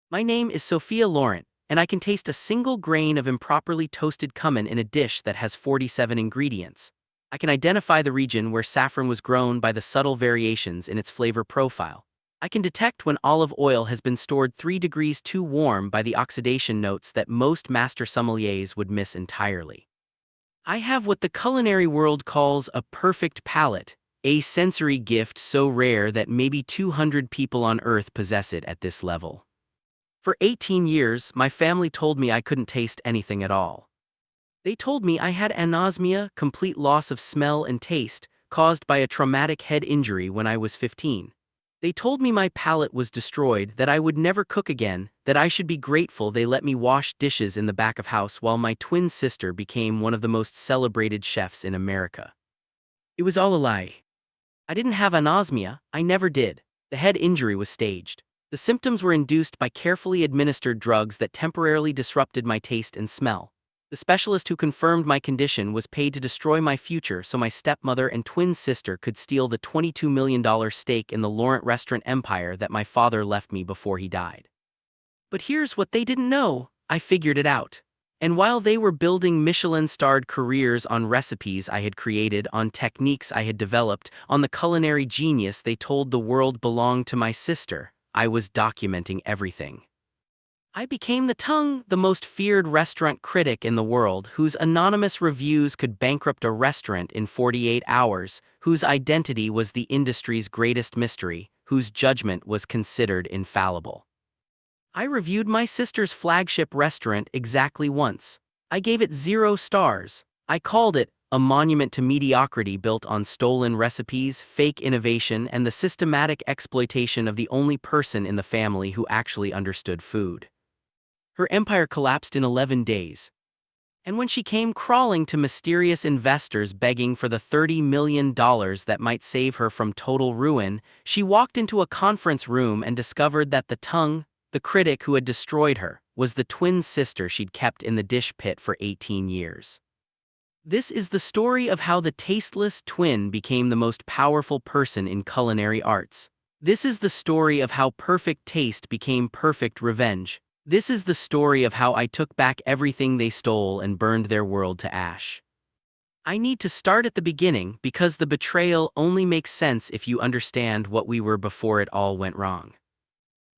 My name is Sophia Laurent, and I can taste a single grain of improperly toasted cumin in a dish that has 47 ingredients. I can identify the region where saffron was grown by the subtle variations in its flavor profile. I can detect when olive oil has been stored 3 degrees too warm by the oxidation notes that most master sommeliers would miss entirely. I have what the culinary world calls a perfect palate, a sensory gift so rare that maybe 200 people on Earth possess it at this level. For 18 years, my family told me I couldn't taste anything at all. They told me I had anosmia, complete loss of smell and taste, caused by a traumatic head injury when I was 15. They told me my palate was destroyed, that I would never cook again, that I should be grateful they let me wash dishes in the back of house while my twin sister became one of the most celebrated chefs in America. It was all a lie. I didn't have anosmia, I never did. The head injury was staged. The symptoms were induced by carefully administered drugs that temporarily disrupted my taste and smell. The specialist who confirmed my condition was paid to destroy my future so my stepmother and twin sister could steal the $22 million stake in the Laurent restaurant empire that my father left me before he died. But here's what they didn't know: I figured it out. And while they were building Michelin-starred careers on recipes I had created, on techniques I had developed, on the culinary genius they told the world belonged to my sister, I was documenting everything. I became the tongue, the most feared restaurant critic in the world, whose anonymous reviews could bankrupt a restaurant in 48 hours, whose identity was the industry's greatest mystery, whose judgment was considered infallible. I reviewed my sister's flagship restaurant exactly once. I gave it 0 stars. I called it a monument to mediocrity built on stolen recipes, fake innovation, and the systematic exploitation of the only person in the family who actually understood food. Her empire collapsed in 11 days. And when she came crawling to mysterious investors begging for the $30 million that might save her from total ruin, she walked into a conference room and discovered that the tongue, the critic who had destroyed her, was the twin sister she'd kept in the dish pit for 18 years. This is the story of how the tasteless twin became the most powerful person in culinary arts. This is the story of how perfect taste became perfect revenge. This is the story of how I took back everything they stole and burned their world to ash. I need to start at the beginning because the betrayal only makes sense if you understand what we were before it all went wrong.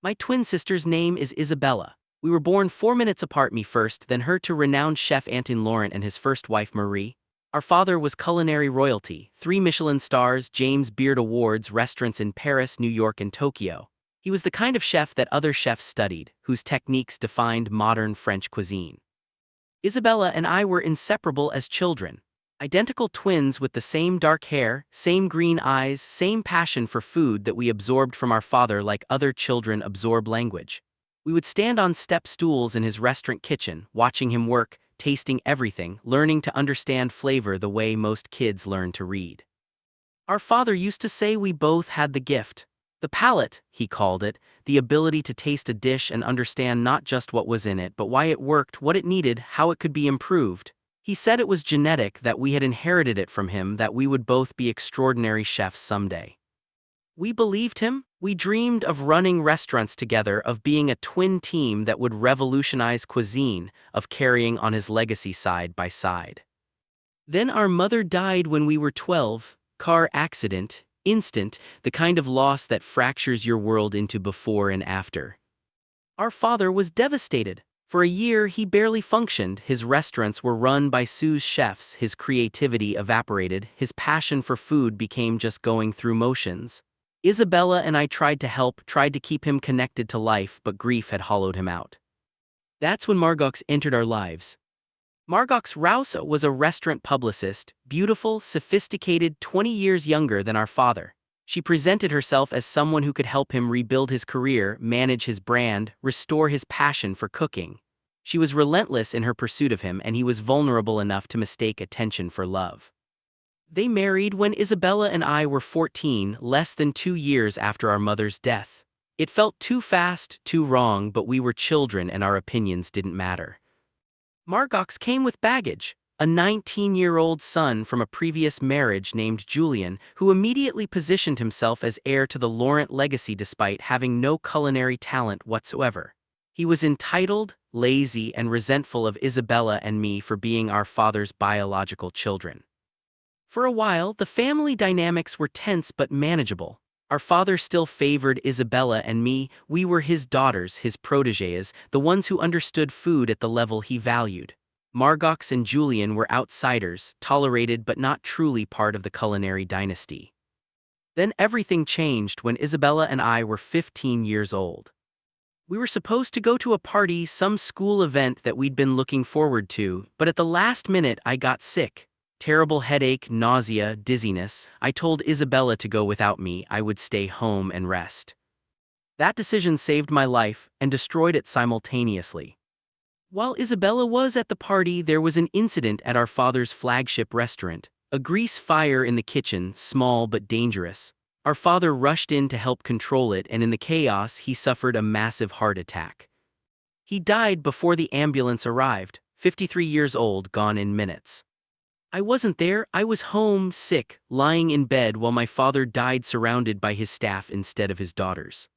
My twin sister's name is Isabella. We were born 4 minutes apart, me first, then her, to renowned chef Antoine Laurent and his first wife Marie. Our father was culinary royalty, 3 Michelin stars, James Beard Awards, restaurants in Paris, New York, and Tokyo. He was the kind of chef that other chefs studied, whose techniques defined modern French cuisine. Isabella and I were inseparable as children. Identical twins with the same dark hair, same green eyes, same passion for food that we absorbed from our father like other children absorb language. We would stand on step stools in his restaurant kitchen, watching him work, tasting everything, learning to understand flavor the way most kids learn to read. Our father used to say we both had the gift. The palate, he called it, the ability to taste a dish and understand not just what was in it but why it worked, what it needed, how it could be improved. He said it was genetic, that we had inherited it from him, that we would both be extraordinary chefs someday. We believed him. We dreamed of running restaurants together, of being a twin team that would revolutionize cuisine, of carrying on his legacy side by side. Then our mother died when we were 12, car accident, instant, the kind of loss that fractures your world into before and after. Our father was devastated. For a year he barely functioned. His restaurants were run by sous chefs, his creativity evaporated, his passion for food became just going through motions. Isabella and I tried to help, tried to keep him connected to life, but grief had hollowed him out. That's when Margox entered our lives. Margox Rouse was a restaurant publicist, beautiful, sophisticated, 20 years younger than our father. She presented herself as someone who could help him rebuild his career, manage his brand, restore his passion for cooking. She was relentless in her pursuit of him, and he was vulnerable enough to mistake attention for love. They married when Isabella and I were 14, less than 2 years after our mother's death. It felt too fast, too wrong, but we were children and our opinions didn't matter. Margox came with baggage, a 19-year-old son from a previous marriage named Julian, who immediately positioned himself as heir to the Laurent legacy despite having no culinary talent whatsoever. He was entitled, lazy, and resentful of Isabella and me for being our father's biological children. For a while, the family dynamics were tense but manageable. Our father still favored Isabella and me. We were his daughters, his protégées, the ones who understood food at the level he valued. Margox and Julian were outsiders, tolerated but not truly part of the culinary dynasty. Then everything changed when Isabella and I were 15 years old. We were supposed to go to a party, some school event that we'd been looking forward to, but at the last minute I got sick. Terrible headache, nausea, dizziness. I told Isabella to go without me. I would stay home and rest. That decision saved my life and destroyed it simultaneously. While Isabella was at the party, there was an incident at our father's flagship restaurant. A grease fire in the kitchen, small but dangerous. Our father rushed in to help control it, and in the chaos he suffered a massive heart attack. He died before the ambulance arrived, 53 years old, gone in minutes. I wasn't there. I was home, sick, lying in bed while my father died surrounded by his staff instead of his daughters.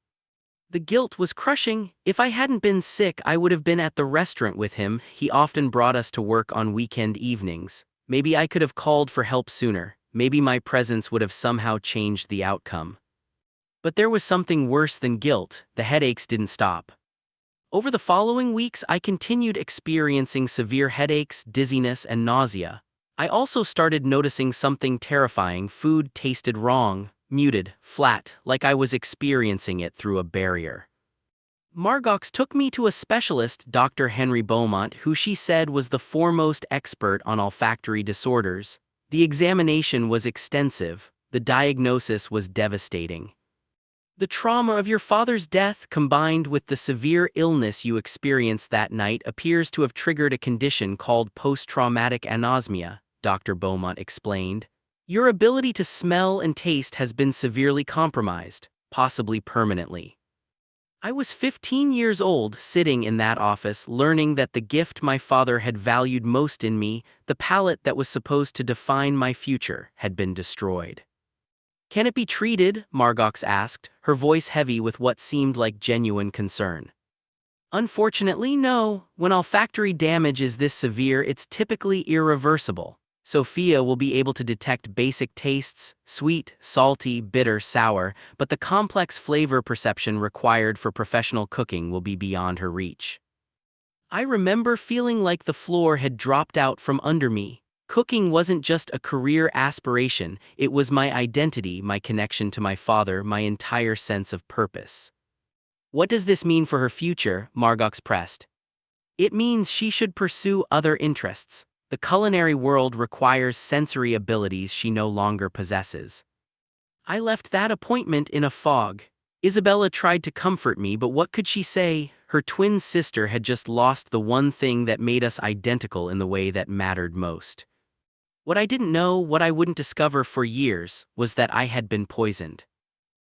The guilt was crushing. If I hadn't been sick, I would have been at the restaurant with him. He often brought us to work on weekend evenings. Maybe I could have called for help sooner. Maybe my presence would have somehow changed the outcome. But there was something worse than guilt. The headaches didn't stop. Over the following weeks, I continued experiencing severe headaches, dizziness, and nausea. I also started noticing something terrifying. Food tasted wrong, muted, flat, like I was experiencing it through a barrier. Margox took me to a specialist, Dr. Henry Beaumont, who she said was the foremost expert on olfactory disorders. The examination was extensive. The diagnosis was devastating. The trauma of your father's death, combined with the severe illness you experienced that night, appears to have triggered a condition called post-traumatic anosmia, Dr. Beaumont explained. Your ability to smell and taste has been severely compromised, possibly permanently. I was 15 years old, sitting in that office, learning that the gift my father had valued most in me, the palate that was supposed to define my future, had been destroyed. Can it be treated? Margox asked, her voice heavy with what seemed like genuine concern. Unfortunately, no. When olfactory damage is this severe, it's typically irreversible. Sophia will be able to detect basic tastes, sweet, salty, bitter, sour, but the complex flavor perception required for professional cooking will be beyond her reach. I remember feeling like the floor had dropped out from under me. Cooking wasn't just a career aspiration, it was my identity, my connection to my father, my entire sense of purpose. What does this mean for her future? Margox pressed. It means she should pursue other interests. The culinary world requires sensory abilities she no longer possesses. I left that appointment in a fog. Isabella tried to comfort me, but what could she say? Her twin sister had just lost the one thing that made us identical in the way that mattered most. What I didn't know, what I wouldn't discover for years, was that I had been poisoned.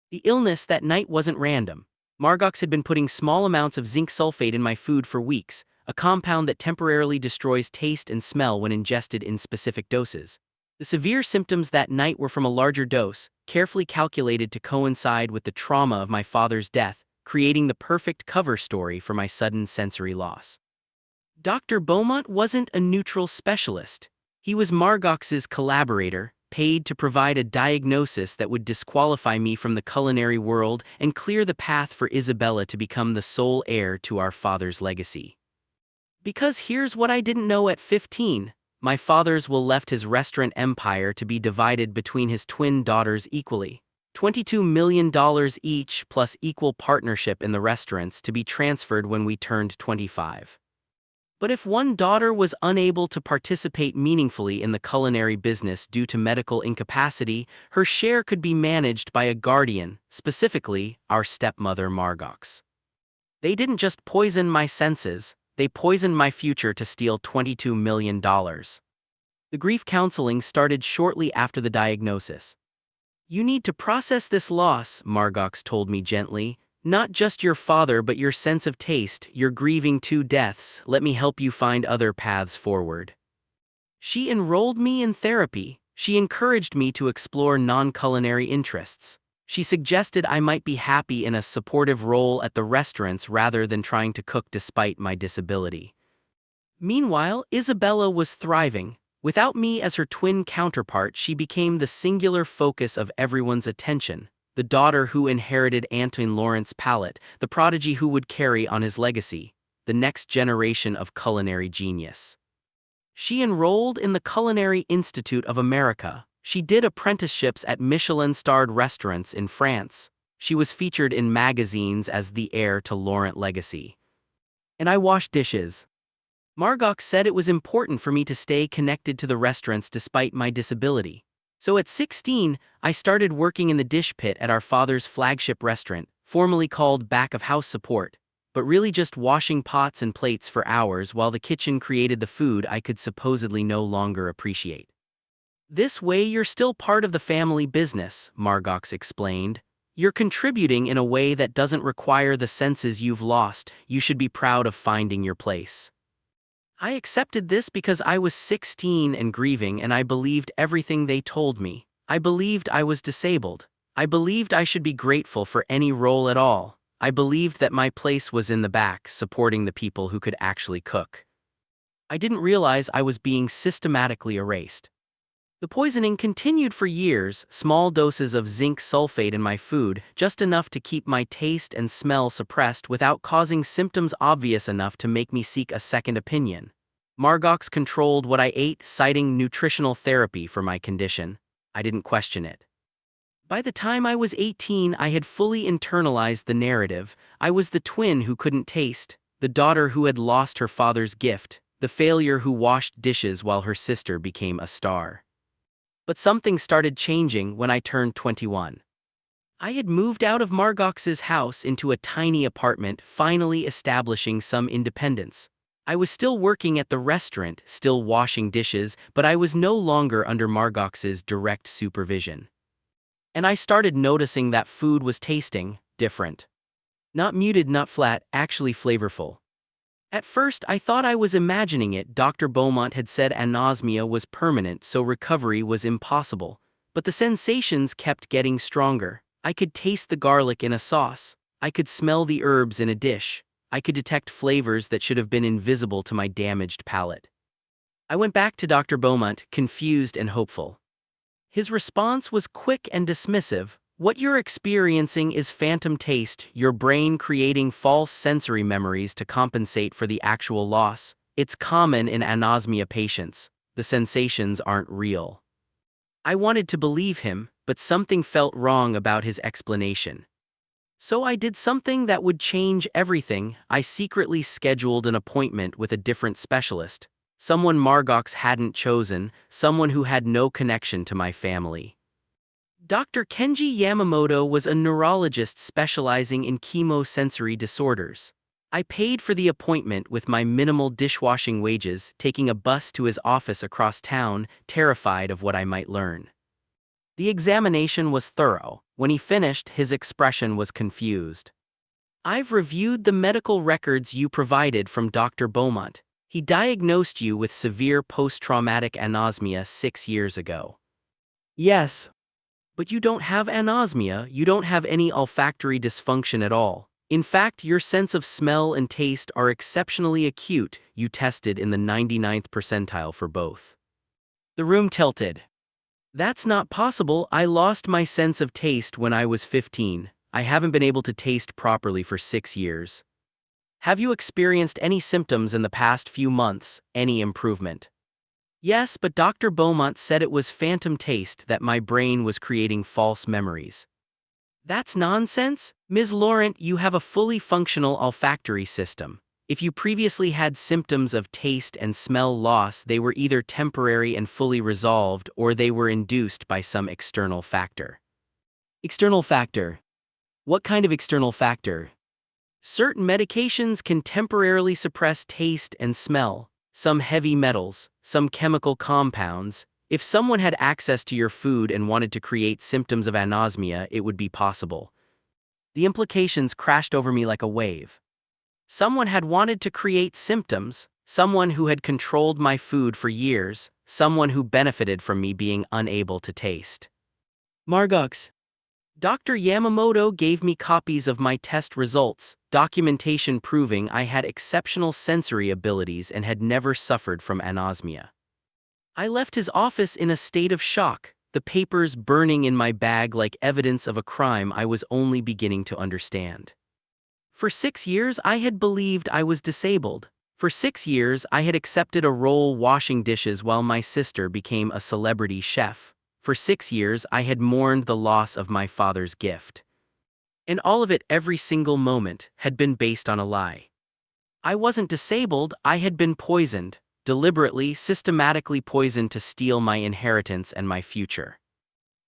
The illness that night wasn't random. Margox had been putting small amounts of zinc sulfate in my food for weeks, a compound that temporarily destroys taste and smell when ingested in specific doses. The severe symptoms that night were from a larger dose, carefully calculated to coincide with the trauma of my father's death, creating the perfect cover story for my sudden sensory loss. Dr. Beaumont wasn't a neutral specialist. He was Margox's collaborator, paid to provide a diagnosis that would disqualify me from the culinary world and clear the path for Isabella to become the sole heir to our father's legacy. Because here's what I didn't know at 15, my father's will left his restaurant empire to be divided between his twin daughters equally. $22 million each plus equal partnership in the restaurants to be transferred when we turned 25. But if one daughter was unable to participate meaningfully in the culinary business due to medical incapacity, her share could be managed by a guardian, specifically our stepmother Margox. They didn't just poison my senses, they poisoned my future to steal $22 million. The grief counseling started shortly after the diagnosis. You need to process this loss, Margox told me gently. Not just your father but your sense of taste. You're grieving 2 deaths. Let me help you find other paths forward. She enrolled me in therapy. She encouraged me to explore non-culinary interests. She suggested I might be happy in a supportive role at the restaurants rather than trying to cook despite my disability. Meanwhile, Isabella was thriving. Without me as her twin counterpart, she became the singular focus of everyone's attention, the daughter who inherited Antoine Laurent's palate, the prodigy who would carry on his legacy, the next generation of culinary genius. She enrolled in the Culinary Institute of America. She did apprenticeships at Michelin-starred restaurants in France. She was featured in magazines as the heir to Laurent legacy. And I washed dishes. Margot said it was important for me to stay connected to the restaurants despite my disability. So at 16, I started working in the dish pit at our father's flagship restaurant, formerly called back of house support, but really just washing pots and plates for hours while the kitchen created the food I could supposedly no longer appreciate. This way you're still part of the family business, Margot explained. You're contributing in a way that doesn't require the senses you've lost. You should be proud of finding your place. I accepted this because I was 16 and grieving, and I believed everything they told me. I believed I was disabled. I believed I should be grateful for any role at all. I believed that my place was in the back, supporting the people who could actually cook. I didn't realize I was being systematically erased. The poisoning continued for years, small doses of zinc sulfate in my food, just enough to keep my taste and smell suppressed without causing symptoms obvious enough to make me seek a second opinion. Margot controlled what I ate, citing nutritional therapy for my condition. I didn't question it. By the time I was 18, I had fully internalized the narrative. I was the twin who couldn't taste, the daughter who had lost her father's gift, the failure who washed dishes while her sister became a star. But something started changing when I turned 21. I had moved out of Margot's house into a tiny apartment, finally establishing some independence. I was still working at the restaurant, still washing dishes, but I was no longer under Margot's direct supervision. And I started noticing that food was tasting different. Not muted, not flat, actually flavorful. At first, I thought I was imagining it. Dr. Beaumont had said anosmia was permanent, so recovery was impossible. But the sensations kept getting stronger. I could taste the garlic in a sauce. I could smell the herbs in a dish. I could detect flavors that should have been invisible to my damaged palate. I went back to Dr. Beaumont, confused and hopeful. His response was quick and dismissive. What you're experiencing is phantom taste, your brain creating false sensory memories to compensate for the actual loss. It's common in anosmia patients. The sensations aren't real. I wanted to believe him, but something felt wrong about his explanation. So I did something that would change everything. I secretly scheduled an appointment with a different specialist, someone Margot hadn't chosen, someone who had no connection to my family. Dr. Kenji Yamamoto was a neurologist specializing in chemosensory disorders. I paid for the appointment with my minimal dishwashing wages, taking a bus to his office across town, terrified of what I might learn. The examination was thorough. When he finished, his expression was confused. "I've reviewed the medical records you provided from Dr. Beaumont. He diagnosed you with severe post-traumatic anosmia 6 years ago." "Yes. But you don't have anosmia, you don't have any olfactory dysfunction at all. In fact, your sense of smell and taste are exceptionally acute. You tested in the 99th percentile for both." The room tilted. "That's not possible. I lost my sense of taste when I was 15. I haven't been able to taste properly for 6 years. Have you experienced any symptoms in the past few months, any improvement?" "Yes, but Dr. Beaumont said it was phantom taste, that my brain was creating false memories." "That's nonsense. Ms. Laurent, you have a fully functional olfactory system. If you previously had symptoms of taste and smell loss, they were either temporary and fully resolved, or they were induced by some external factor." "External factor? What kind of external factor?" "Certain medications can temporarily suppress taste and smell. Some heavy metals, some chemical compounds. If someone had access to your food and wanted to create symptoms of anosmia, it would be possible." The implications crashed over me like a wave. Someone had wanted to create symptoms, someone who had controlled my food for years, someone who benefited from me being unable to taste. Margot. Dr. Yamamoto gave me copies of my test results, documentation proving I had exceptional sensory abilities and had never suffered from anosmia. I left his office in a state of shock, the papers burning in my bag like evidence of a crime I was only beginning to understand. For 6 years I had believed I was disabled. For 6 years I had accepted a role washing dishes while my sister became a celebrity chef. For 6 years I had mourned the loss of my father's gift. And all of it, every single moment, had been based on a lie. I wasn't disabled, I had been poisoned, deliberately, systematically poisoned to steal my inheritance and my future.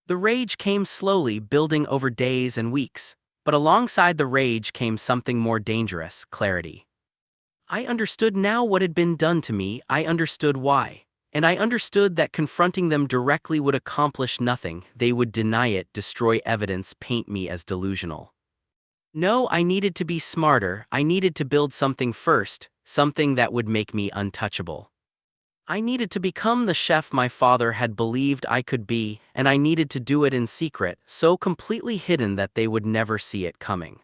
The rage came slowly, building over days and weeks. But alongside the rage came something more dangerous: clarity. I understood now what had been done to me, I understood why. And I understood that confronting them directly would accomplish nothing. They would deny it, destroy evidence, paint me as delusional. No, I needed to be smarter, I needed to build something first, something that would make me untouchable. I needed to become the chef my father had believed I could be, and I needed to do it in secret, so completely hidden that they would never see it coming.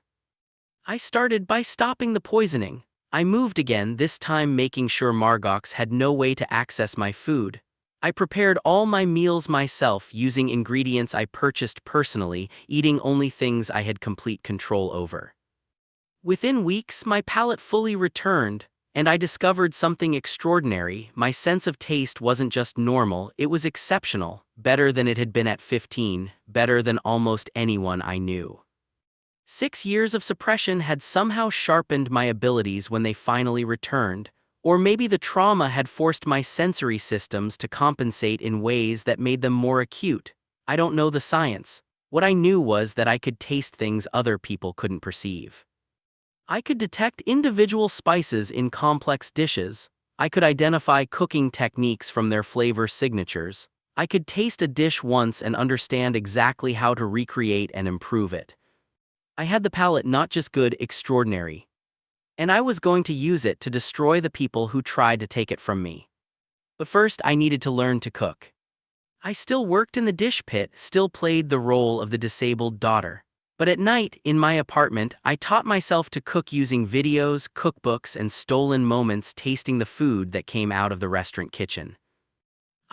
I started by stopping the poisoning. I moved again, this time making sure Margox had no way to access my food. I prepared all my meals myself using ingredients I purchased personally, eating only things I had complete control over. Within weeks, my palate fully returned. And I discovered something extraordinary. My sense of taste wasn't just normal, it was exceptional, better than it had been at 15, better than almost anyone I knew. 6 years of suppression had somehow sharpened my abilities when they finally returned, or maybe the trauma had forced my sensory systems to compensate in ways that made them more acute. I don't know the science. What I knew was that I could taste things other people couldn't perceive. I could detect individual spices in complex dishes. I could identify cooking techniques from their flavor signatures. I could taste a dish once and understand exactly how to recreate and improve it. I had the palate not just good, extraordinary. And I was going to use it to destroy the people who tried to take it from me. But first, I needed to learn to cook. I still worked in the dish pit, still played the role of the disabled daughter. But at night, in my apartment, I taught myself to cook using videos, cookbooks, and stolen moments tasting the food that came out of the restaurant kitchen.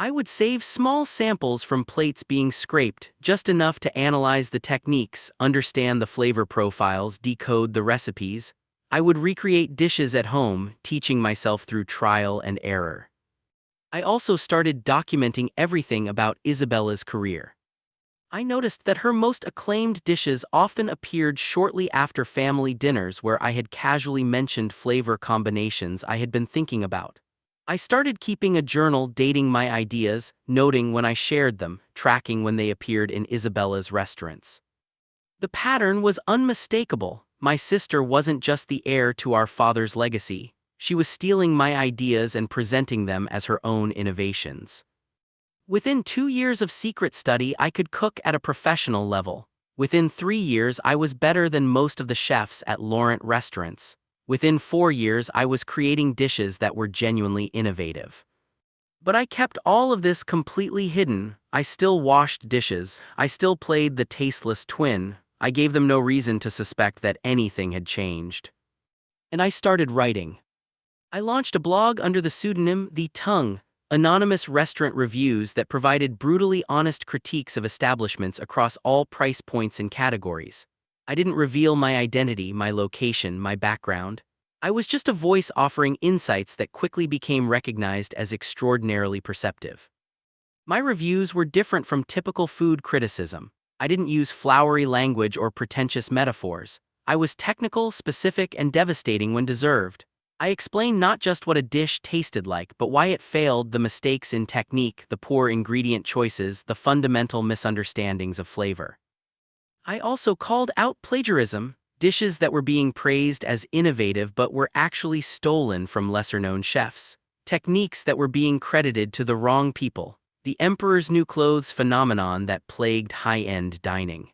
I would save small samples from plates being scraped, just enough to analyze the techniques, understand the flavor profiles, decode the recipes. I would recreate dishes at home, teaching myself through trial and error. I also started documenting everything about Isabella's career. I noticed that her most acclaimed dishes often appeared shortly after family dinners where I had casually mentioned flavor combinations I had been thinking about. I started keeping a journal dating my ideas, noting when I shared them, tracking when they appeared in Isabella's restaurants. The pattern was unmistakable. My sister wasn't just the heir to our father's legacy. She was stealing my ideas and presenting them as her own innovations. Within 2 years of secret study, I could cook at a professional level. Within 3 years, I was better than most of the chefs at Laurent restaurants. Within 4 years, I was creating dishes that were genuinely innovative. But I kept all of this completely hidden. I still washed dishes. I still played the tasteless twin. I gave them no reason to suspect that anything had changed. And I started writing. I launched a blog under the pseudonym The Tongue, anonymous restaurant reviews that provided brutally honest critiques of establishments across all price points and categories. I didn't reveal my identity, my location, my background. I was just a voice offering insights that quickly became recognized as extraordinarily perceptive. My reviews were different from typical food criticism. I didn't use flowery language or pretentious metaphors. I was technical, specific, and devastating when deserved. I explained not just what a dish tasted like, but why it failed, the mistakes in technique, the poor ingredient choices, the fundamental misunderstandings of flavor. I also called out plagiarism, dishes that were being praised as innovative but were actually stolen from lesser-known chefs, techniques that were being credited to the wrong people, the emperor's new clothes phenomenon that plagued high-end dining.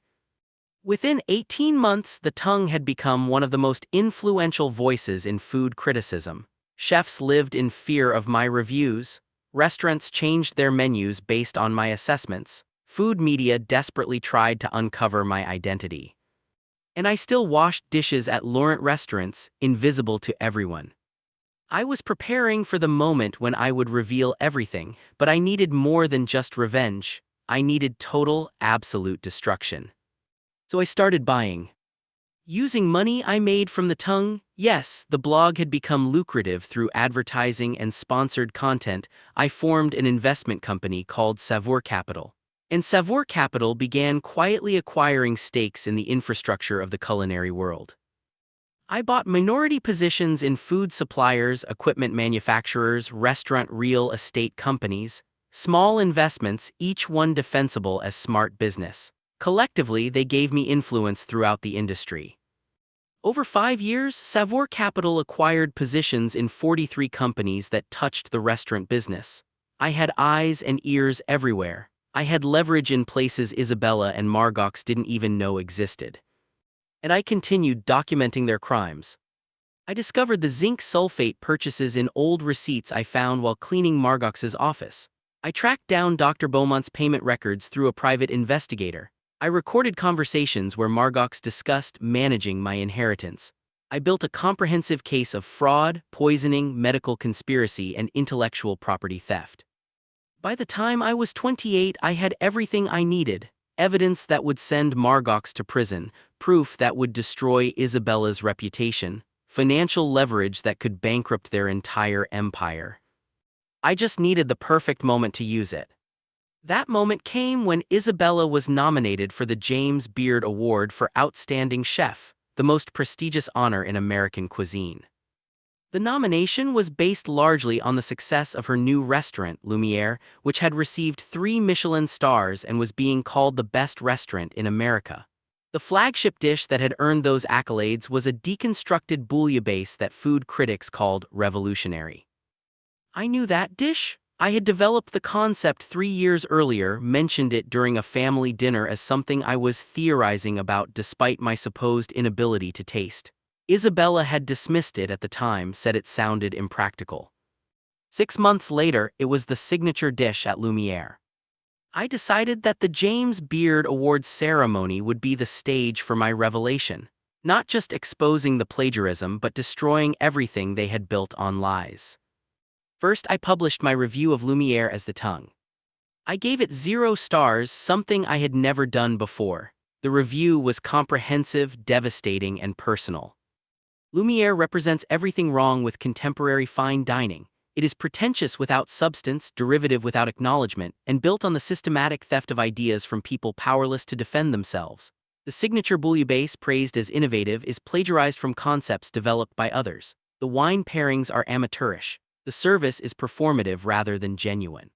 Within 18 months, The Tongue had become one of the most influential voices in food criticism. Chefs lived in fear of my reviews. Restaurants changed their menus based on my assessments. food media desperately tried to uncover my identity. And I still washed dishes at Laurent restaurants, invisible to everyone. I was preparing for the moment when I would reveal everything, but I needed more than just revenge. I needed total, absolute destruction. So I started buying. Using money I made from the tongue, yes, the blog had become lucrative through advertising and sponsored content. I formed an investment company called Savour Capital. And Savour Capital began quietly acquiring stakes in the infrastructure of the culinary world. I bought minority positions in food suppliers, equipment manufacturers, restaurant real estate companies, small investments, each one defensible as smart business. Collectively, they gave me influence throughout the industry. Over 5 years, Savour Capital acquired positions in 43 companies that touched the restaurant business. I had eyes and ears everywhere. I had leverage in places Isabella and Margox didn't even know existed. And I continued documenting their crimes. I discovered the zinc sulfate purchases in old receipts I found while cleaning Margox's office. I tracked down Dr. Beaumont's payment records through a private investigator. I recorded conversations where Margox discussed managing my inheritance. I built a comprehensive case of fraud, poisoning, medical conspiracy, and intellectual property theft. By the time I was 28, I had everything I needed: evidence that would send Margox to prison, proof that would destroy Isabella's reputation, financial leverage that could bankrupt their entire empire. I just needed the perfect moment to use it. That moment came when Isabella was nominated for the James Beard Award for Outstanding Chef, the most prestigious honor in American cuisine. The nomination was based largely on the success of her new restaurant, Lumiere, which had received 3 Michelin stars and was being called the best restaurant in America. The flagship dish that had earned those accolades was a deconstructed bouillabaisse that food critics called revolutionary. I knew that dish. I had developed the concept 3 years earlier, mentioned it during a family dinner as something I was theorizing about despite my supposed inability to taste. Isabella had dismissed it at the time, said it sounded impractical. 6 months later, it was the signature dish at Lumiere. I decided that the James Beard Awards ceremony would be the stage for my revelation, not just exposing the plagiarism but destroying everything they had built on lies. First, I published my review of Lumiere as the tongue. I gave it 0 stars, something I had never done before. The review was comprehensive, devastating, and personal. Lumiere represents everything wrong with contemporary fine dining. It is pretentious without substance, derivative without acknowledgement, and built on the systematic theft of ideas from people powerless to defend themselves. The signature bouillabaisse, praised as innovative, is plagiarized from concepts developed by others. The wine pairings are amateurish. The service is performative rather than genuine.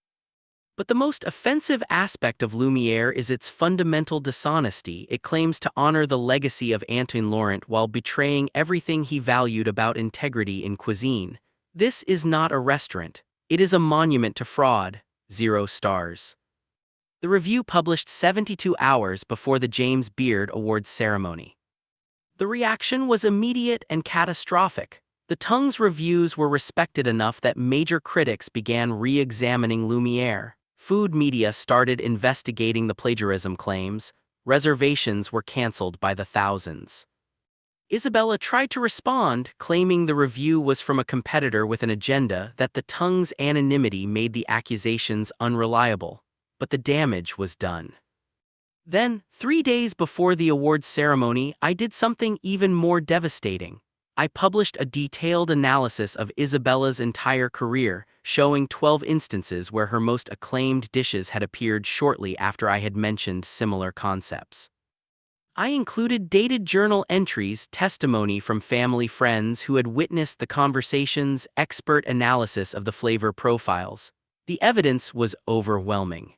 But the most offensive aspect of Lumiere is its fundamental dishonesty. It claims to honor the legacy of Antoine Laurent while betraying everything he valued about integrity in cuisine. This is not a restaurant. It is a monument to fraud. 0 stars. The review published 72 hours before the James Beard Awards ceremony. The reaction was immediate and catastrophic. The tongue's reviews were respected enough that major critics began re-examining Lumiere. Food media started investigating the plagiarism claims. Reservations were canceled by the thousands. Isabella tried to respond, claiming the review was from a competitor with an agenda, that the tongue's anonymity made the accusations unreliable. But the damage was done. Then, 3 days before the awards ceremony, I did something even more devastating. I published a detailed analysis of Isabella's entire career, showing 12 instances where her most acclaimed dishes had appeared shortly after I had mentioned similar concepts. I included dated journal entries, testimony from family friends who had witnessed the conversations, expert analysis of the flavor profiles. The evidence was overwhelming.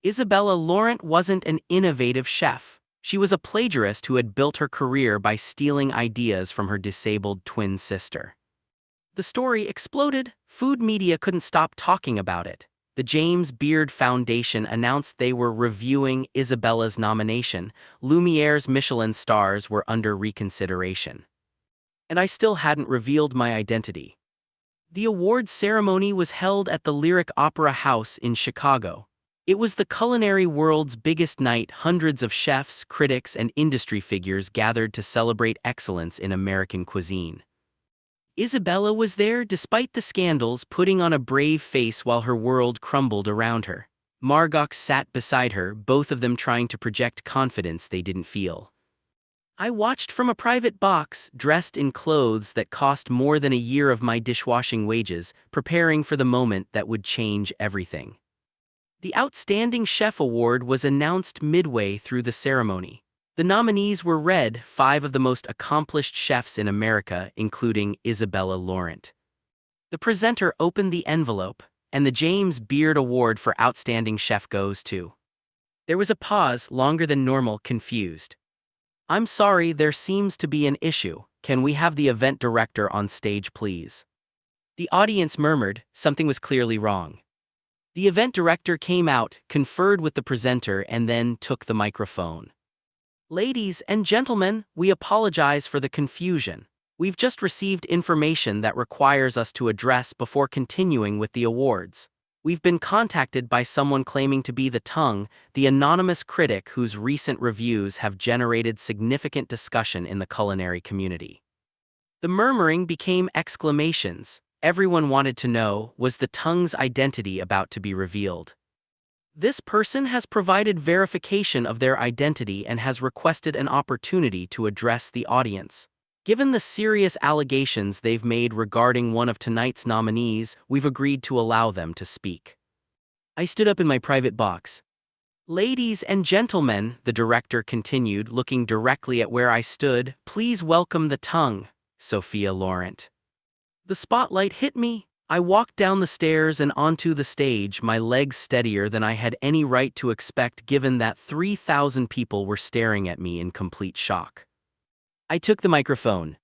Isabella Laurent wasn't an innovative chef. She was a plagiarist who had built her career by stealing ideas from her disabled twin sister. The story exploded. Food media couldn't stop talking about it. The James Beard Foundation announced they were reviewing Isabella's nomination. Lumiere's Michelin stars were under reconsideration. And I still hadn't revealed my identity. The awards ceremony was held at the Lyric Opera House in Chicago. It was the culinary world's biggest night. Hundreds of chefs, critics, and industry figures gathered to celebrate excellence in American cuisine. Isabella was there despite the scandals, putting on a brave face while her world crumbled around her. Margox sat beside her, both of them trying to project confidence they didn't feel. I watched from a private box, dressed in clothes that cost more than a year of my dishwashing wages, preparing for the moment that would change everything. The Outstanding Chef Award was announced midway through the ceremony. The nominees were read, 5 of the most accomplished chefs in America, including Isabella Laurent. The presenter opened the envelope, and the James Beard Award for Outstanding Chef goes to. There was a pause, longer than normal, confused. "I'm sorry, there seems to be an issue. Can we have the event director on stage, please?" The audience murmured. Something was clearly wrong. The event director came out, conferred with the presenter, and then took the microphone. "Ladies and gentlemen, we apologize for the confusion. We've just received information that requires us to address before continuing with the awards. We've been contacted by someone claiming to be the tongue, the anonymous critic whose recent reviews have generated significant discussion in the culinary community." The murmuring became exclamations. Everyone wanted to know, was the tongue's identity about to be revealed? "This person has provided verification of their identity and has requested an opportunity to address the audience. Given the serious allegations they've made regarding one of tonight's nominees, we've agreed to allow them to speak." I stood up in my private box. "Ladies and gentlemen," the director continued, looking directly at where I stood, "please welcome the tongue, Sophia Laurent." The spotlight hit me. I walked down the stairs and onto the stage, my legs steadier than I had any right to expect given that 3,000 people were staring at me in complete shock. I took the microphone.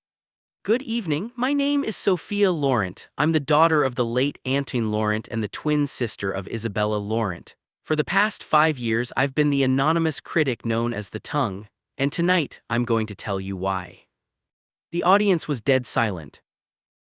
"Good evening, my name is Sophia Laurent. I'm the daughter of the late Antoine Laurent and the twin sister of Isabella Laurent. For the past 5 years I've been the anonymous critic known as the Tongue, and tonight I'm going to tell you why." The audience was dead silent.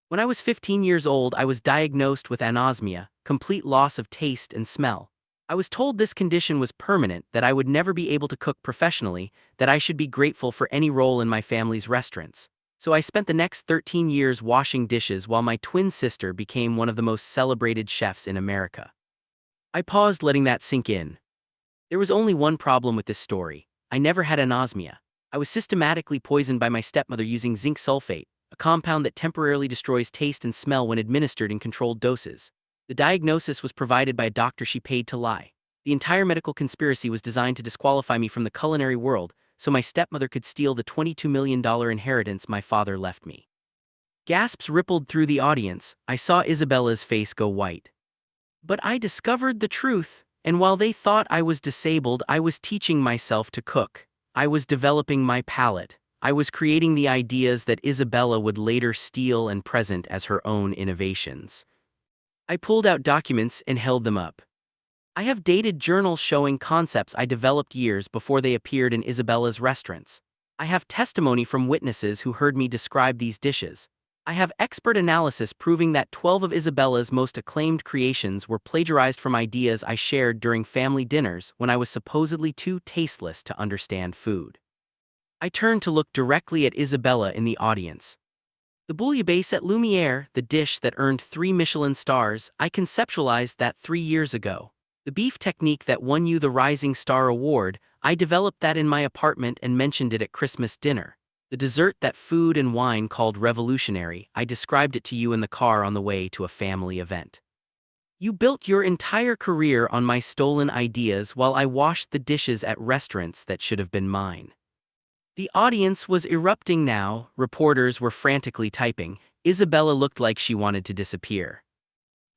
When I was 15 years old, I was diagnosed with anosmia, complete loss of taste and smell. I was told this condition was permanent, that I would never be able to cook professionally, that I should be grateful for any role in my family's restaurants. So I spent the next 13 years washing dishes while my twin sister became one of the most celebrated chefs in America. I paused, letting that sink in. There was only one problem with this story. I never had anosmia. I was systematically poisoned by my stepmother using zinc sulfate, a compound that temporarily destroys taste and smell when administered in controlled doses. The diagnosis was provided by a doctor she paid to lie. The entire medical conspiracy was designed to disqualify me from the culinary world, so my stepmother could steal the $22 million inheritance my father left me. Gasps rippled through the audience. I saw Isabella's face go white. But I discovered the truth, and while they thought I was disabled, I was teaching myself to cook. I was developing my palate. I was creating the ideas that Isabella would later steal and present as her own innovations. I pulled out documents and held them up. I have dated journals showing concepts I developed years before they appeared in Isabella's restaurants. I have testimony from witnesses who heard me describe these dishes. I have expert analysis proving that 12 of Isabella's most acclaimed creations were plagiarized from ideas I shared during family dinners when I was supposedly too tasteless to understand food. I turned to look directly at Isabella in the audience. The bouillabaisse at Lumiere, the dish that earned 3 Michelin stars, I conceptualized that 3 years ago. The beef technique that won you the Rising Star Award, I developed that in my apartment and mentioned it at Christmas dinner. The dessert that Food and Wine called revolutionary, I described it to you in the car on the way to a family event. You built your entire career on my stolen ideas while I washed the dishes at restaurants that should have been mine. The audience was erupting now, reporters were frantically typing. Isabella looked like she wanted to disappear.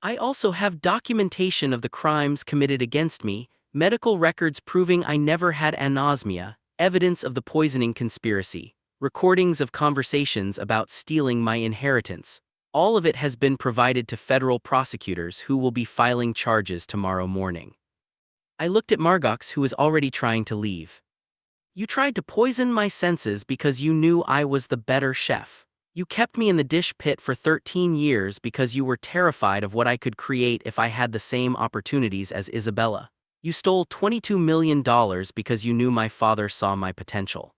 I also have documentation of the crimes committed against me, medical records proving I never had anosmia, evidence of the poisoning conspiracy, recordings of conversations about stealing my inheritance. All of it has been provided to federal prosecutors who will be filing charges tomorrow morning. I looked at Margox, who was already trying to leave. You tried to poison my senses because you knew I was the better chef. You kept me in the dish pit for 13 years because you were terrified of what I could create if I had the same opportunities as Isabella. You stole $22 million because you knew my father saw my potential.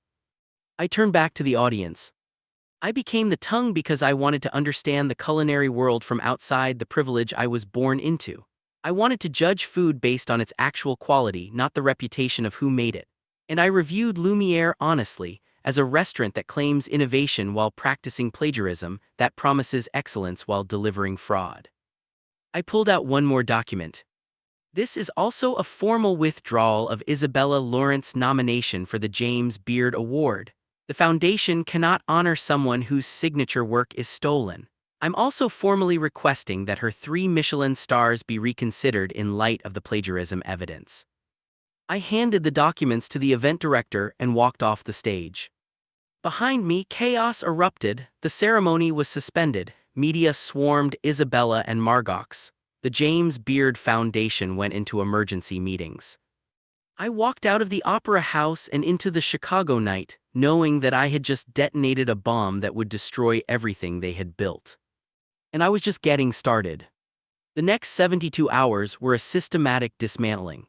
I turned back to the audience. I became the tongue because I wanted to understand the culinary world from outside the privilege I was born into. I wanted to judge food based on its actual quality, not the reputation of who made it. And I reviewed Lumiere honestly, as a restaurant that claims innovation while practicing plagiarism, that promises excellence while delivering fraud. I pulled out one more document. This is also a formal withdrawal of Isabella Lawrence's nomination for the James Beard Award. The foundation cannot honor someone whose signature work is stolen. I'm also formally requesting that her 3 Michelin stars be reconsidered in light of the plagiarism evidence. I handed the documents to the event director and walked off the stage. Behind me, chaos erupted. The ceremony was suspended. Media swarmed Isabella and Margox. The James Beard Foundation went into emergency meetings. I walked out of the Opera House and into the Chicago night, knowing that I had just detonated a bomb that would destroy everything they had built. And I was just getting started. The next 72 hours were a systematic dismantling.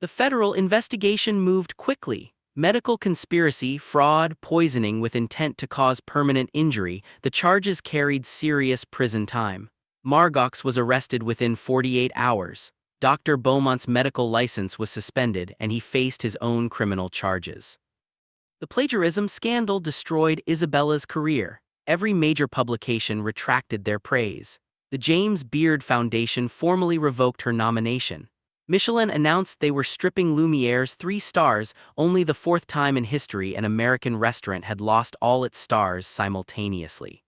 The federal investigation moved quickly. Medical conspiracy, fraud, poisoning with intent to cause permanent injury, the charges carried serious prison time. Margox was arrested within 48 hours. Dr. Beaumont's medical license was suspended and he faced his own criminal charges. The plagiarism scandal destroyed Isabella's career. Every major publication retracted their praise. The James Beard Foundation formally revoked her nomination. Michelin announced they were stripping Lumiere's 3 stars, only the 4th time in history an American restaurant had lost all its stars simultaneously.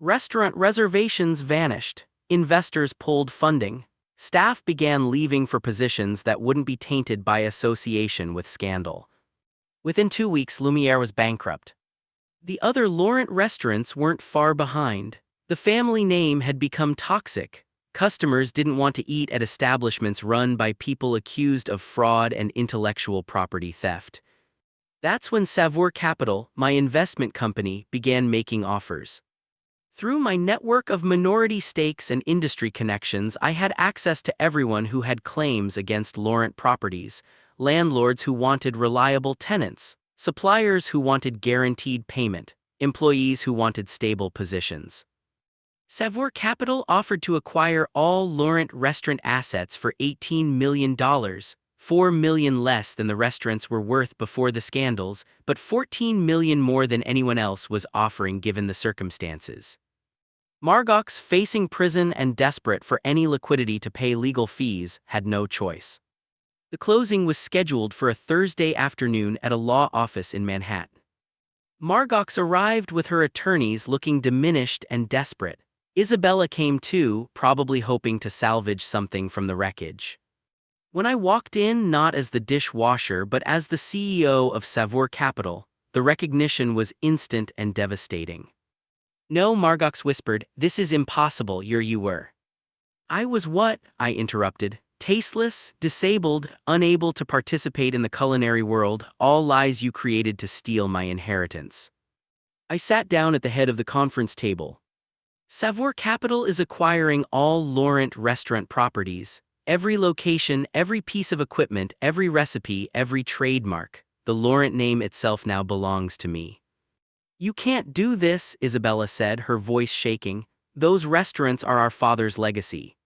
Restaurant reservations vanished. Investors pulled funding. Staff began leaving for positions that wouldn't be tainted by association with scandal. Within 2 weeks, Lumiere was bankrupt. The other Laurent restaurants weren't far behind. The family name had become toxic. Customers didn't want to eat at establishments run by people accused of fraud and intellectual property theft. That's when Savoir Capital, my investment company, began making offers. Through my network of minority stakes and industry connections, I had access to everyone who had claims against Laurent properties, landlords who wanted reliable tenants, suppliers who wanted guaranteed payment, employees who wanted stable positions. Savoir Capital offered to acquire all Laurent restaurant assets for $18 million, $4 million less than the restaurants were worth before the scandals, but $14 million more than anyone else was offering given the circumstances. Margox, facing prison and desperate for any liquidity to pay legal fees, had no choice. The closing was scheduled for a Thursday afternoon at a law office in Manhattan. Margox arrived with her attorneys looking diminished and desperate. Isabella came too, probably hoping to salvage something from the wreckage. When I walked in not as the dishwasher but as the CEO of Savoir Capital, the recognition was instant and devastating. "No," Margox whispered, "this is impossible. You were." "I was what?" I interrupted. "Tasteless, disabled, unable to participate in the culinary world, all lies you created to steal my inheritance." I sat down at the head of the conference table. Savoir Capital is acquiring all Laurent restaurant properties. Every location, every piece of equipment, every recipe, every trademark. The Laurent name itself now belongs to me. "You can't do this," Isabella said, her voice shaking. "Those restaurants are our father's legacy."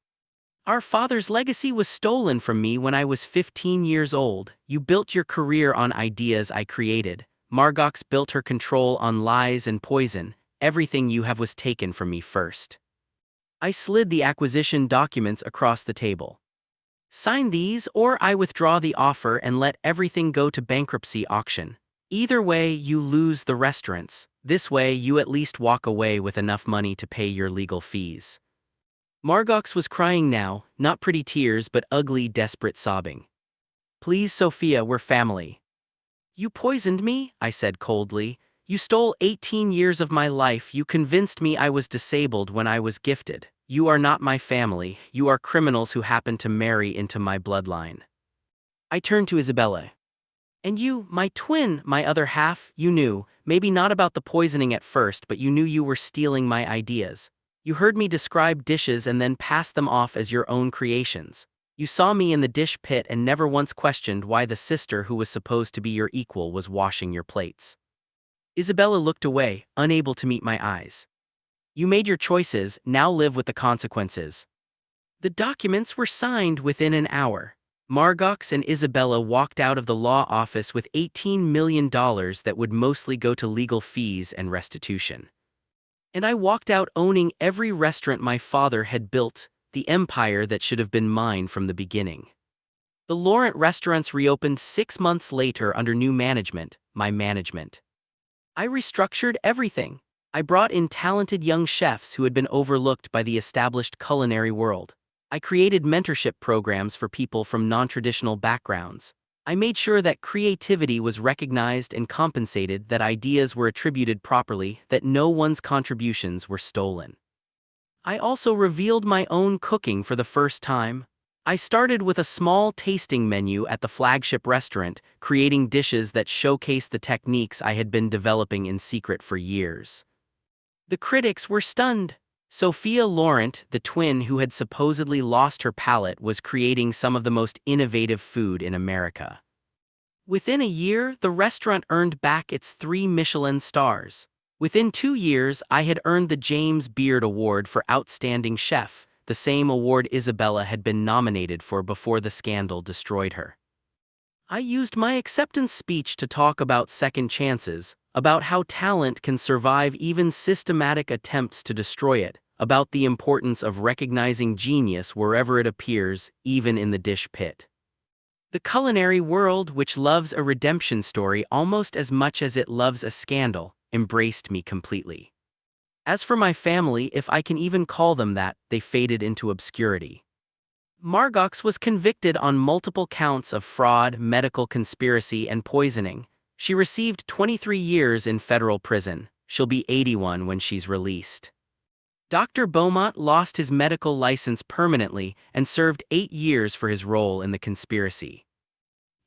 "Our father's legacy was stolen from me when I was 15 years old. You built your career on ideas I created. Margox built her control on lies and poison. Everything you have was taken from me first." I slid the acquisition documents across the table. "Sign these or I withdraw the offer and let everything go to bankruptcy auction. Either way, you lose the restaurants. This way, you at least walk away with enough money to pay your legal fees." Margox was crying now, not pretty tears but ugly, desperate sobbing. "Please, Sophia, we're family." "You poisoned me," I said coldly. "You stole 18 years of my life. You convinced me I was disabled when I was gifted. You are not my family. You are criminals who happen to marry into my bloodline." I turned to Isabella. "And you, my twin, my other half, you knew, maybe not about the poisoning at first, but you knew you were stealing my ideas. You heard me describe dishes and then pass them off as your own creations. You saw me in the dish pit and never once questioned why the sister who was supposed to be your equal was washing your plates. Isabella looked away, unable to meet my eyes. You made your choices, now live with the consequences. The documents were signed within an hour. Margox and Isabella walked out of the law office with $18 million that would mostly go to legal fees and restitution. And I walked out owning every restaurant my father had built, the empire that should have been mine from the beginning. The Laurent restaurants reopened 6 months later under new management, my management. I restructured everything. I brought in talented young chefs who had been overlooked by the established culinary world. I created mentorship programs for people from non-traditional backgrounds. I made sure that creativity was recognized and compensated, that ideas were attributed properly, that no one's contributions were stolen. I also revealed my own cooking for the first time. I started with a small tasting menu at the FLAGSHIP restaurant, creating dishes that showcased the techniques I had been developing in secret for years. The critics were stunned. Sophia Laurent, the twin who had supposedly lost her palate, was creating some of the most innovative food in America. Within a year, the restaurant earned back its 3 Michelin stars. Within 2 years, I had earned the James Beard Award for Outstanding Chef, the same award Isabella had been nominated for before the scandal destroyed her. I used my acceptance speech to talk about second chances, about how talent can survive even systematic attempts to destroy it, about the importance of recognizing genius wherever it appears, even in the dish pit. The culinary world, which loves a redemption story almost as much as it loves a scandal, embraced me completely. As for my family, if I can even call them that, they faded into obscurity. Margox was convicted on multiple counts of fraud, medical conspiracy, and poisoning. She received 23 years in federal prison. She'll be 81 when she's released. Dr. Beaumont lost his medical license permanently and served 8 years for his role in the conspiracy.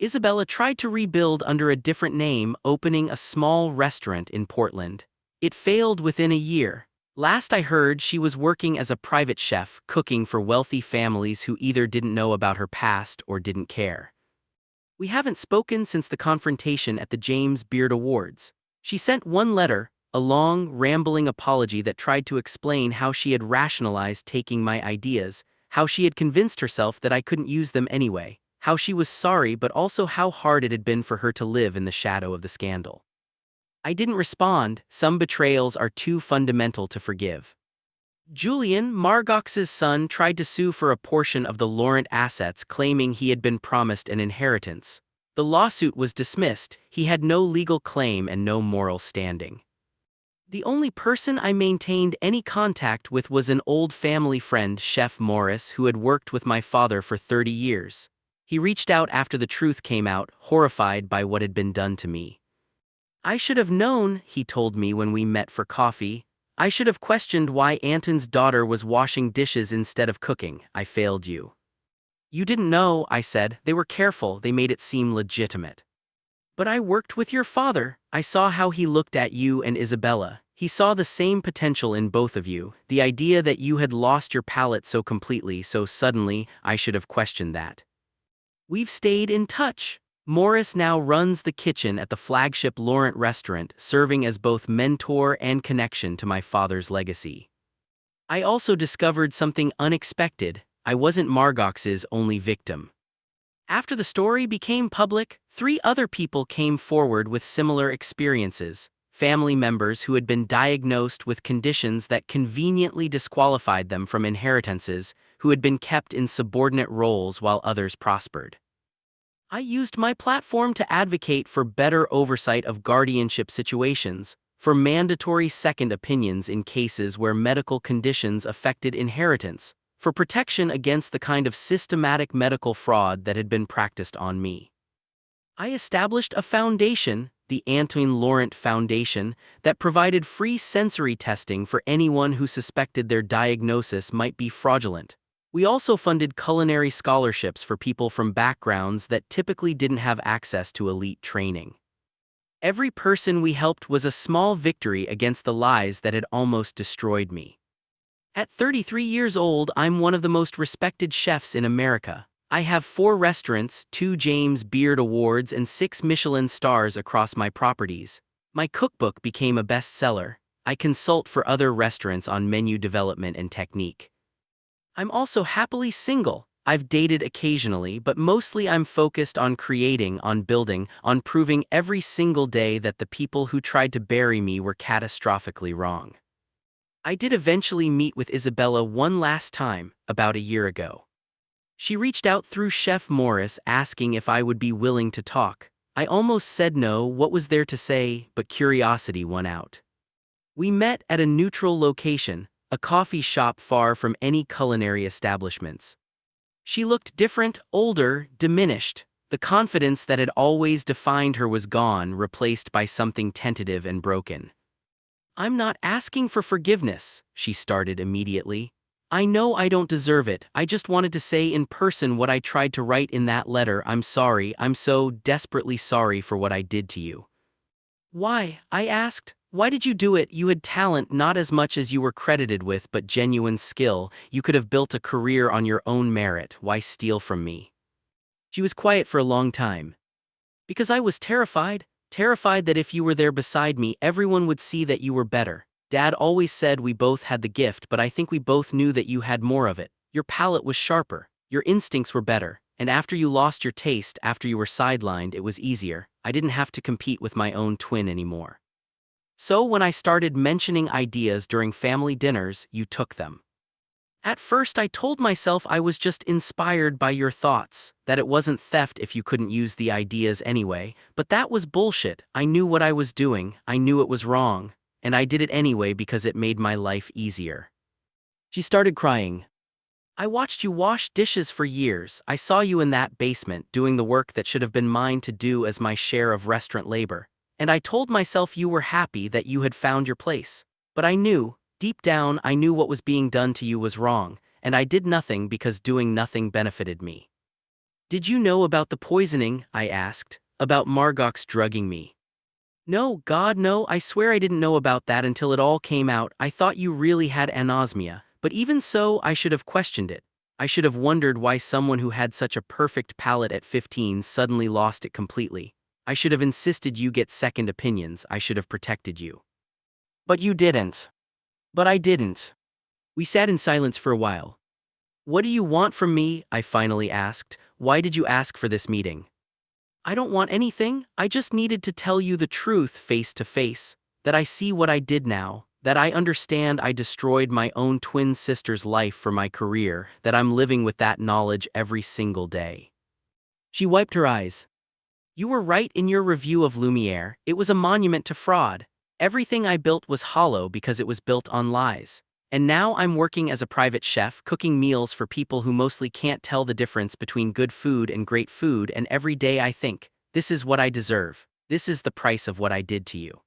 Isabella tried to rebuild under a different name, opening a small restaurant in Portland. It failed within a year. Last I heard, she was working as a private chef, cooking for wealthy families who either didn't know about her past or didn't care. We haven't spoken since the confrontation at the James Beard Awards. She sent one letter, a long, rambling apology that tried to explain how she had rationalized taking my ideas, how she had convinced herself that I couldn't use them anyway, how she was sorry but also how hard it had been for her to live in the shadow of the scandal. I didn't respond. Some betrayals are too fundamental to forgive. Julian, Margox's son, tried to sue for a portion of the Laurent assets, claiming he had been promised an inheritance. The lawsuit was dismissed. He had no legal claim and no moral standing. The only person I maintained any contact with was an old family friend, Chef Morris, who had worked with my father for 30 years. He reached out after the truth came out, horrified by what had been done to me. I should have known, he told me when we met for coffee. I should have questioned why Anton's daughter was washing dishes instead of cooking. I failed you. You didn't know, I said. They were careful, they made it seem legitimate. But I worked with your father. I saw how he looked at you and Isabella. He saw the same potential in both of you, the idea that you had lost your palate so completely, so suddenly. I should have questioned that. We've stayed in touch. Morris now runs the kitchen at the FLAGSHIP Laurent restaurant, serving as both mentor and connection to my father's legacy. I also discovered something unexpected. I wasn't Margox's only victim. After the story became public, 3 other people came forward with similar experiences, family members who had been diagnosed with conditions that conveniently disqualified them from inheritances, who had been kept in subordinate roles while others prospered. I used my platform to advocate for better oversight of guardianship situations, for mandatory second opinions in cases where medical conditions affected inheritance, for protection against the kind of systematic medical fraud that had been practiced on me. I established a foundation, the Anton Laurent Foundation, that provided free sensory testing for anyone who suspected their diagnosis might be fraudulent. We also funded culinary scholarships for people from backgrounds that typically didn't have access to elite training. Every person we helped was a small victory against the lies that had almost destroyed me. At 33 years old, I'm one of the most respected chefs in America. I have 4 restaurants, 2 James Beard Awards and 6 Michelin stars across my properties. My cookbook became a bestseller. I consult for other restaurants on menu development and technique. I'm also happily single. I've dated occasionally, but mostly I'm focused on creating, on building, on proving every single day that the people who tried to bury me were catastrophically wrong. I did eventually meet with Isabella one last time, about a year ago. She reached out through Chef Morris asking if I would be willing to talk. I almost said no, what was there to say, but curiosity won out. We met at a neutral location, a coffee shop far from any culinary establishments. She looked different, older, diminished. The confidence that had always defined her was gone, replaced by something tentative and broken. "I'm not asking for forgiveness," she started immediately. "I know I don't deserve it. I just wanted to say in person what I tried to write in that letter. I'm sorry. I'm so desperately sorry for what I did to you." "Why?" I asked. "Why did you do it? You had talent, not as much as you were credited with, but genuine skill. You could have built a career on your own merit. Why steal from me?" She was quiet for a long time. "Because I was terrified. Terrified that if you were there beside me, everyone would see that you were better. Dad always said we both had the gift, but I think we both knew that you had more of it. Your palate was sharper. Your instincts were better. And after you lost your taste, after you were sidelined, it was easier. I didn't have to compete with my own twin anymore. So when I started mentioning ideas during family dinners, you took them. At first I told myself I was just inspired by your thoughts, that it wasn't theft if you couldn't use the ideas anyway, but that was bullshit. I knew what I was doing, I knew it was wrong, and I did it anyway because it made my life easier." She started crying. "I watched you wash dishes for years. I saw you in that basement doing the work that should have been mine to do as my share of restaurant labor. And I told myself you were happy that you had found your place. But I knew, deep down, I knew what was being done to you was wrong, and I did nothing because doing nothing benefited me." "Did you know about the poisoning?" I asked. "About Margot's drugging me?" "No, God no, I swear I didn't know about that until it all came out. I thought you really had anosmia, but even so, I should have questioned it. I should have wondered why someone who had such a perfect palate at 15 suddenly lost it completely. I should have insisted you get second opinions. I should have protected you. But you didn't." "But I didn't." We sat in silence for a while. "What do you want from me?" I finally asked. "Why did you ask for this meeting?" "I don't want anything. I just needed to tell you the truth face to face, that I see what I did now, that I understand I destroyed my own twin sister's life for my career, that I'm living with that knowledge every single day." She wiped her eyes. "You were right in your review of Lumiere. It was a monument to fraud. Everything I built was hollow because it was built on lies. And now I'm working as a private chef, cooking meals for people who mostly can't tell the difference between good food and great food, and every day I think, this is what I deserve. This is the price of what I did to you."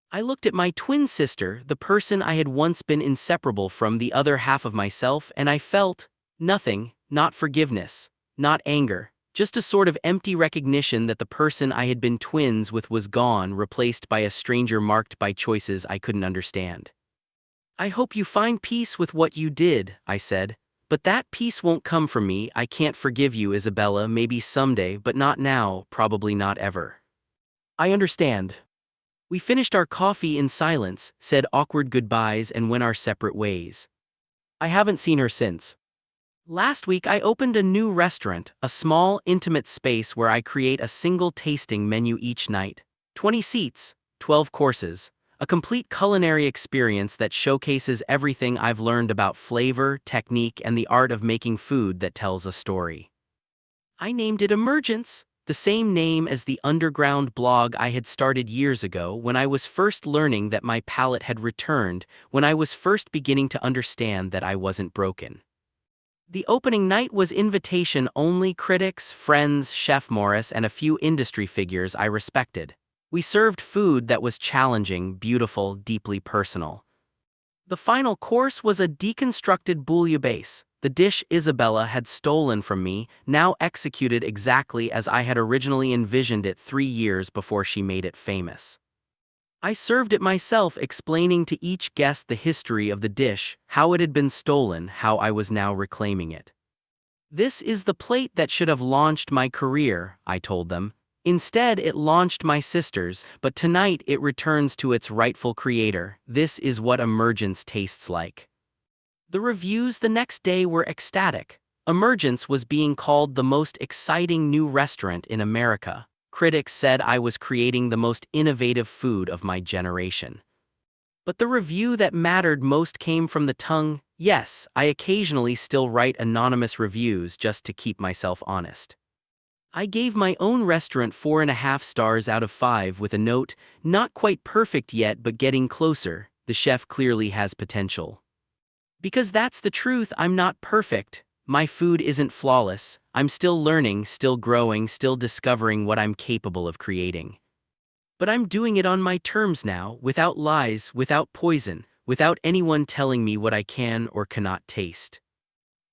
I looked at my twin sister, the person I had once been inseparable from, the other half of myself, and I felt nothing, not forgiveness, not anger, just a sort of empty recognition that the person I had been twins with was gone, replaced by a stranger marked by choices I couldn't understand. "I hope you find peace with what you did," I said. "But that peace won't come from me. I can't forgive you, Isabella, maybe someday, but not now, probably not ever." "I understand." We finished our coffee in silence, said awkward goodbyes, and went our separate ways. I haven't seen her since. Last week I opened a new restaurant, a small, intimate space where I create a single tasting menu each night. 20 seats, 12 courses. A complete culinary experience that showcases everything I've learned about flavor, technique, and the art of making food that tells a story. I named it Emergence, the same name as the underground blog I had started years ago when I was first learning that my palate had returned, when I was first beginning to understand that I wasn't broken. The opening night was invitation-only. Critics, friends, Chef Morris, and a few industry figures I respected. We served food that was challenging, beautiful, deeply personal. The final course was a deconstructed bouillabaisse, the dish Isabella had stolen from me, now executed exactly as I had originally envisioned it 3 years before she made it famous. I served it myself, explaining to each guest the history of the dish, how it had been stolen, how I was now reclaiming it. "This is the plate that should have launched my career," I told them. "Instead, it launched my sister's, but tonight it returns to its rightful creator. This is what emergence tastes like." The reviews the next day were ecstatic. Emergence was being called the most exciting new restaurant in America. Critics said I was creating the most innovative food of my generation. But the review that mattered most came from the tongue. Yes, I occasionally still write anonymous reviews just to keep myself honest. I gave my own restaurant 4.5 stars out of 5 with a note, "Not quite perfect yet but getting closer. The chef clearly has potential." Because that's the truth, I'm not perfect. My food isn't flawless. I'm still learning, still growing, still discovering what I'm capable of creating. But I'm doing it on my terms now, without lies, without poison, without anyone telling me what I can or cannot taste.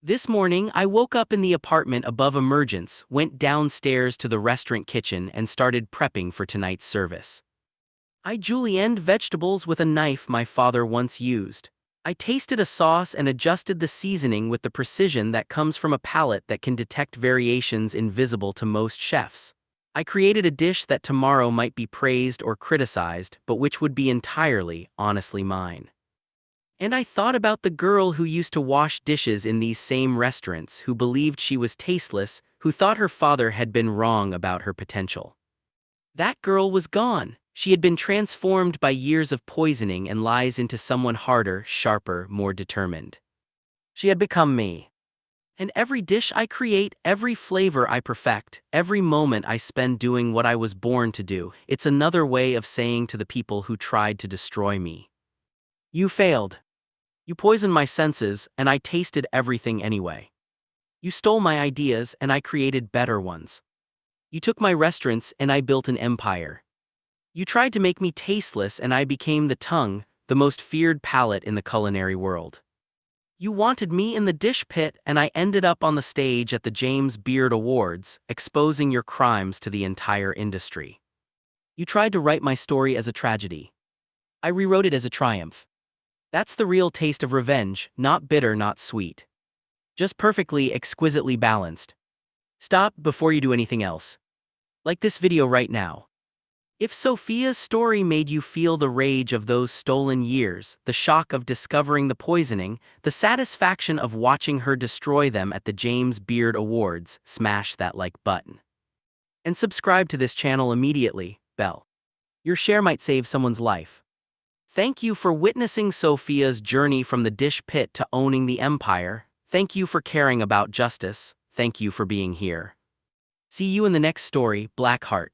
This morning, I woke up in the apartment above Emergence, went downstairs to the restaurant kitchen and started prepping for tonight's service. I julienned vegetables with a knife my father once used. I tasted a sauce and adjusted the seasoning with the precision that comes from a palate that can detect variations invisible to most chefs. I created a dish that tomorrow might be praised or criticized, but which would be entirely, honestly mine. And I thought about the girl who used to wash dishes in these same restaurants, who believed she was tasteless, who thought her father had been wrong about her potential. That girl was gone. She had been transformed by years of poisoning and lies into someone harder, sharper, more determined. She had become me. And every dish I create, every flavor I perfect, every moment I spend doing what I was born to do, it's another way of saying to the people who tried to destroy me, "You failed. You poisoned my senses, and I tasted everything anyway. You stole my ideas, and I created better ones. You took my restaurants, and I built an empire. You tried to make me tasteless, and I became the tongue, the most feared palate in the culinary world. You wanted me in the dish pit, and I ended up on the stage at the James Beard Awards, exposing your crimes to the entire industry. You tried to write my story as a tragedy. I rewrote it as a triumph. That's the real taste of revenge, not bitter, not sweet. Just perfectly, exquisitely balanced. Stop before you do anything else. Like this video right now. If Sophia's story made you feel the rage of those stolen years, the shock of discovering the poisoning, the satisfaction of watching her destroy them at the James Beard Awards, smash that like button. And subscribe to this channel immediately, bell. Your share might save someone's life. Thank you for witnessing Sophia's journey from the dish pit to owning the empire. Thank you for caring about justice. Thank you for being here. See you in the next story, Blackheart.